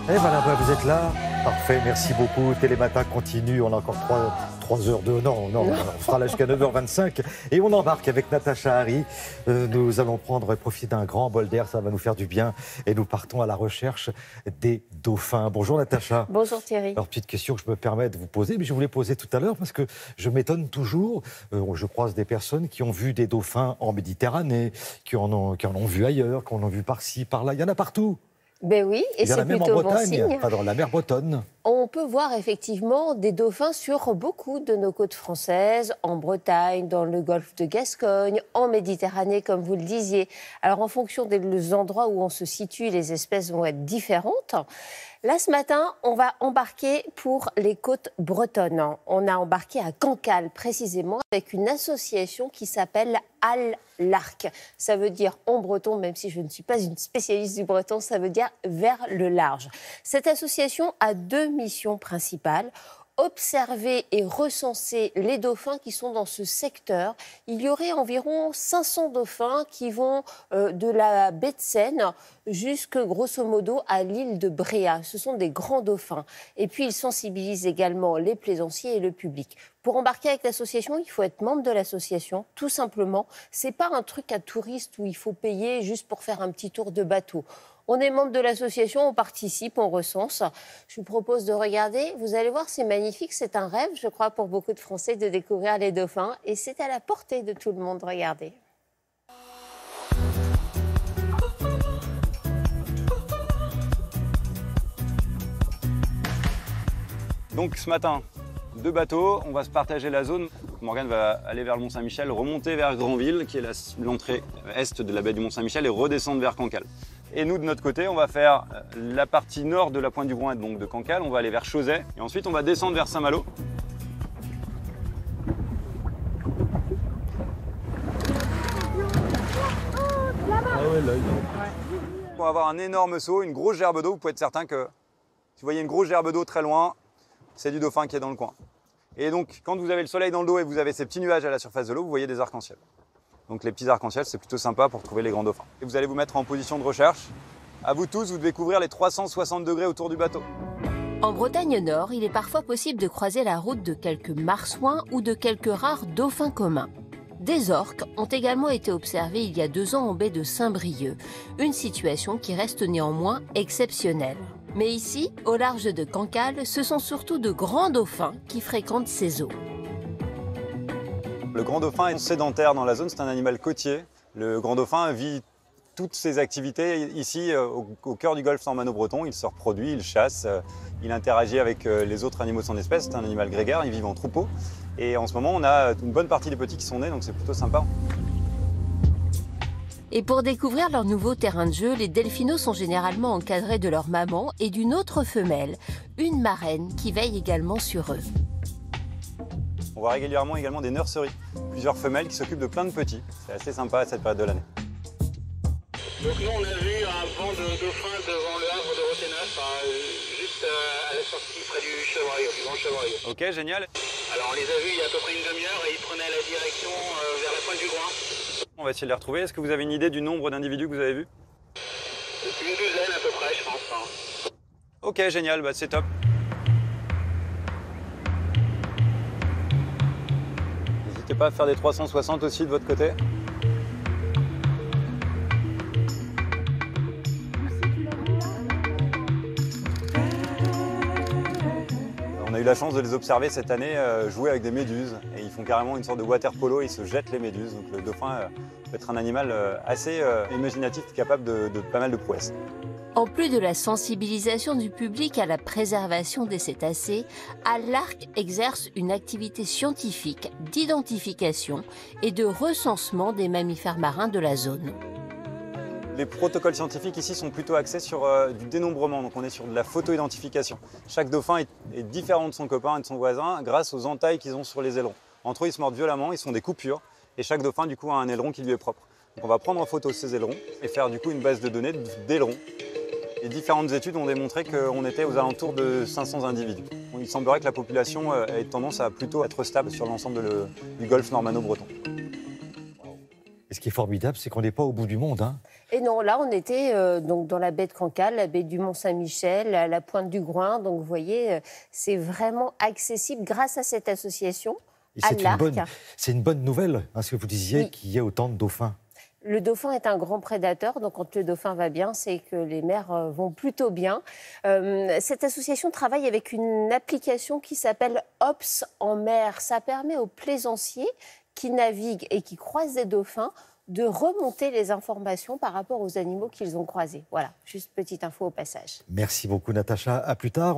Eh voilà, vous êtes là. Parfait, merci beaucoup. Télématin continue. On a encore 3 heures de... Non, on fera là jusqu'à 9h25. Et on embarque avec Natacha Harry. Nous allons profiter d'un grand bol d'air. Ça va nous faire du bien. Et nous partons à la recherche des dauphins. Bonjour Natacha. Bonjour Thierry. Alors, petite question que je me permets de vous poser, mais je vous l'ai posée tout à l'heure parce que je m'étonne toujours. Je croise des personnes qui ont vu des dauphins en Méditerranée, qui en ont vu ailleurs, qui en ont vu par-ci, par-là. Il y en a partout. Ben oui, et c'est plutôt bon signe. Pas dans la mer Bretonne. On peut voir effectivement des dauphins sur beaucoup de nos côtes françaises, en Bretagne, dans le golfe de Gascogne, en Méditerranée, comme vous le disiez. Alors, en fonction des endroits où on se situe, les espèces vont être différentes. Là, ce matin, on va embarquer pour les côtes bretonnes. On a embarqué à Cancale, précisément, avec une association qui s'appelle Al-Larc. Ça veut dire, en breton, même si je ne suis pas une spécialiste du breton, ça veut dire vers le large. Cette association a 2 missions principales. Observer et recenser les dauphins qui sont dans ce secteur. Il y aurait environ 500 dauphins qui vont de la baie de Seine jusque, grosso modo, à l'île de Bréa. Ce sont des grands dauphins. Et puis, ils sensibilisent également les plaisanciers et le public. Pour embarquer avec l'association, il faut être membre de l'association, tout simplement. Ce n'est pas un truc à touristes où il faut payer juste pour faire un petit tour de bateau. On est membre de l'association, on participe, on recense. Je vous propose de regarder. Vous allez voir, c'est magnifique. C'est un rêve, je crois, pour beaucoup de Français de découvrir les dauphins. Et c'est à la portée de tout le monde. Regardez. Donc ce matin, 2 bateaux, on va se partager la zone. Morgane va aller vers le Mont-Saint-Michel, remonter vers Granville, qui est l'entrée est de la baie du Mont-Saint-Michel, et redescendre vers Cancale. Et nous, de notre côté, on va faire la partie nord de la pointe du Groin, donc de Cancale. On va aller vers Chauzet, et ensuite on va descendre vers Saint-Malo. On va avoir un énorme saut, une grosse gerbe d'eau. Vous pouvez être certain que si vous voyez une grosse gerbe d'eau très loin, c'est du dauphin qui est dans le coin. Et donc, quand vous avez le soleil dans le dos et vous avez ces petits nuages à la surface de l'eau, vous voyez des arcs-en-ciel. Donc les petits arcs-en-ciel, c'est plutôt sympa pour trouver les grands dauphins. Et vous allez vous mettre en position de recherche. À vous tous, vous devez couvrir les 360 degrés autour du bateau. En Bretagne Nord, il est parfois possible de croiser la route de quelques marsouins ou de quelques rares dauphins communs. Des orques ont également été observés il y a 2 ans en baie de Saint-Brieuc, une situation qui reste néanmoins exceptionnelle. Mais ici, au large de Cancale, ce sont surtout de grands dauphins qui fréquentent ces eaux. Le grand dauphin est sédentaire dans la zone, c'est un animal côtier. Le grand dauphin vit toutes ses activités ici au cœur du golfe normanno-breton. Il se reproduit, il chasse, il interagit avec les autres animaux de son espèce. C'est un animal grégaire, il vit en troupeau. Et en ce moment, on a une bonne partie des petits qui sont nés, donc c'est plutôt sympa. Et pour découvrir leur nouveau terrain de jeu, les delphinos sont généralement encadrés de leur maman et d'une autre femelle, une marraine qui veille également sur eux. On voit régulièrement également des nurseries, plusieurs femelles qui s'occupent de plein de petits. C'est assez sympa à cette période de l'année. Donc nous on a vu un banc de dauphins devant le havre de Roténas, juste à la sortie près du chevreuil, du grand chevreuil. Ok, génial. Alors on les a vus il y a à peu près une demi-heure et ils prenaient la direction vers la pointe du Groin. On va essayer de les retrouver. Est-ce que vous avez une idée du nombre d'individus que vous avez vus? Une douzaine à peu près, je pense. Ok, génial, bah, c'est top. N'hésitez pas à faire des 360 aussi de votre côté. On a eu la chance de les observer cette année jouer avec des méduses. Et ils font carrément une sorte de water polo, ils se jettent les méduses. Donc le dauphin peut être un animal assez imaginatif, capable de pas mal de prouesses. En plus de la sensibilisation du public à la préservation des cétacés, Al-Larc exerce une activité scientifique d'identification et de recensement des mammifères marins de la zone. Les protocoles scientifiques ici sont plutôt axés sur du dénombrement, donc on est sur de la photo-identification. Chaque dauphin est différent de son copain et de son voisin grâce aux entailles qu'ils ont sur les ailerons. Entre eux, ils se mordent violemment, ils sont des coupures, et chaque dauphin du coup a un aileron qui lui est propre. Donc on va prendre en photo ces ailerons et faire du coup une base de données d'ailerons. Et différentes études ont démontré qu'on était aux alentours de 500 individus. Il semblerait que la population ait tendance à plutôt être stable sur l'ensemble du golfe normanno-breton. ce qui est formidable, c'est qu'on n'est pas au bout du monde. Hein. Et non, là, on était donc dans la baie de Cancale, la baie du Mont-Saint-Michel, à la pointe du Groin. Donc, vous voyez, c'est vraiment accessible grâce à cette association, à l'Arc. C'est une bonne nouvelle, hein, ce que vous disiez, Oui. qu'il y ait autant de dauphins. Le dauphin est un grand prédateur, donc quand le dauphin va bien, c'est que les mers vont plutôt bien. Cette association travaille avec une application qui s'appelle Ops en mer. Ça permet aux plaisanciers qui naviguent et qui croisent des dauphins de remonter les informations par rapport aux animaux qu'ils ont croisés. Voilà, juste petite info au passage. Merci beaucoup, Natacha. À plus tard.